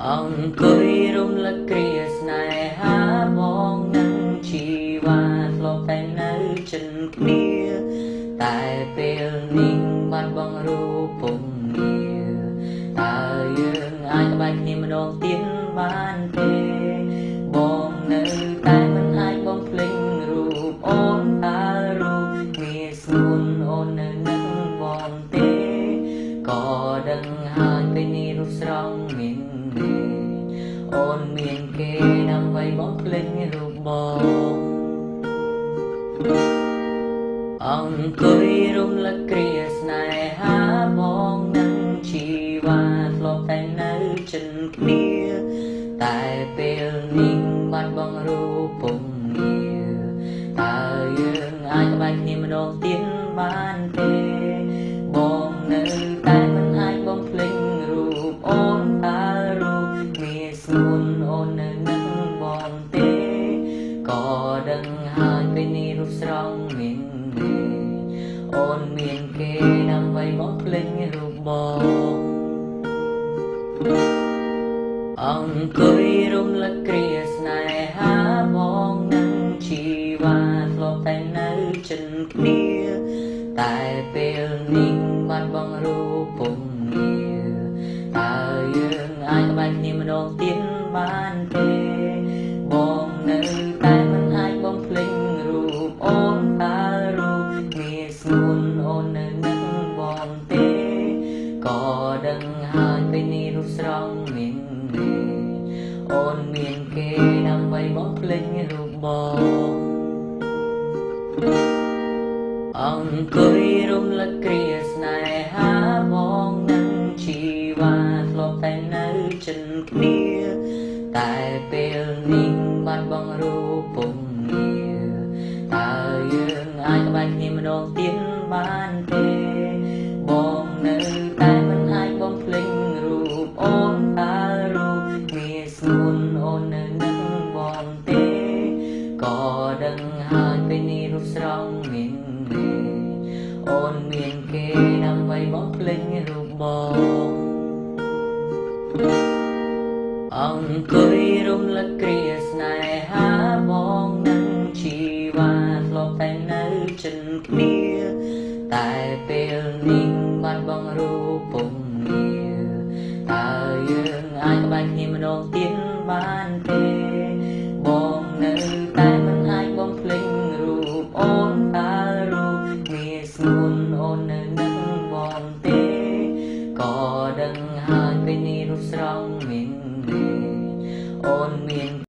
អង្គុយរំលឹកគ្រាស្នេហាបងនឹងជីវ៉ាធ្លាប់តែនៅជិនគ្នាតែពេលនេះបាត់បង់រូបពុំងារតើយើងអាចក្បែរគ្នាម្ដងទៀតបានទេបងនៅតែមិនអាចបំភ្លេចរូបអូនតើរូបងាយស្រួលអូននៅនឹងបងទេក៏ដឹងហើយពេលនេះរូបស្រស់មានអូនមានគេដើម្បីបំភ្លេចរូបបងអង្គុយរំលឹកគ្រាស្នេហាបងនឹងជីវ៉ាធ្លាប់តែនៅជិនគ្នាតែពេលនេះបាត់បង់រូបពុំងារតើយើងអាចក្បែរគ្នាម្ដងទៀតបានទេបងនៅតែមិនអាចបំភ្លេចរូបអូនតើរូបងាយស្រួលអូននៅនឹងបងទេក៏ដឹងហើយពេលនេះរូបស្រស់មានអូនមានគេដើម្បីបំភ្លេចរូបបងអង្គុយរំលឹកគ្រាស្នេហាបងនឹងជីវ៉ាធ្លាប់តែនៅជិនគ្នាតែពេលនេះបាត់បង់រូបពុំងារតើយើងអាចក្បែរគ្នាម្ដងទៀតបានទេបងនៅតែមិនអាចបំភ្លេចរូបអូនតើរូបងាយស្រួលអូននៅនឹងបងទេក៏ដឹងហើយពេលនេះរូបស្រស់មានអូនមានគេដើម្បីបំភ្លេចរូបបងអង្គុយរំលឹកគ្រាស្នេហាបងនឹងជីវ៉ាធ្លាប់តែនៅជិនគ្នាតែពេលនេះបាត់បង់រូបពុំងារតើយើងអាចក្បែរគ្នាម្ដងទៀតបានទេបងនៅតែមិនអាចបំភ្លេចរូបអូនតើរូបងាយស្រួលអូននៅនឹងបងទេក៏ដឹងហើយពេលនេះរូបស្រស់មានអូនមានគេដើម្បីបំភ្លេចរូបបងអង្គុយរំលឹកគ្រាស្នេហាបងនឹងជីវ៉ាធ្លាប់តែនៅជិនគ្នាតែពេលនេះបាត់បង់រូបពុំងារតើយើងអាចក្បែរគ្នាម្ដងទៀតបានទេបងនៅតែមិនអាចបំភ្លេចរូបអូនតើរូបងាយស្រួលអូននៅនឹងបងទេក៏ដឹងហើយពេលនេះរូបស្រស់មានអូនមាន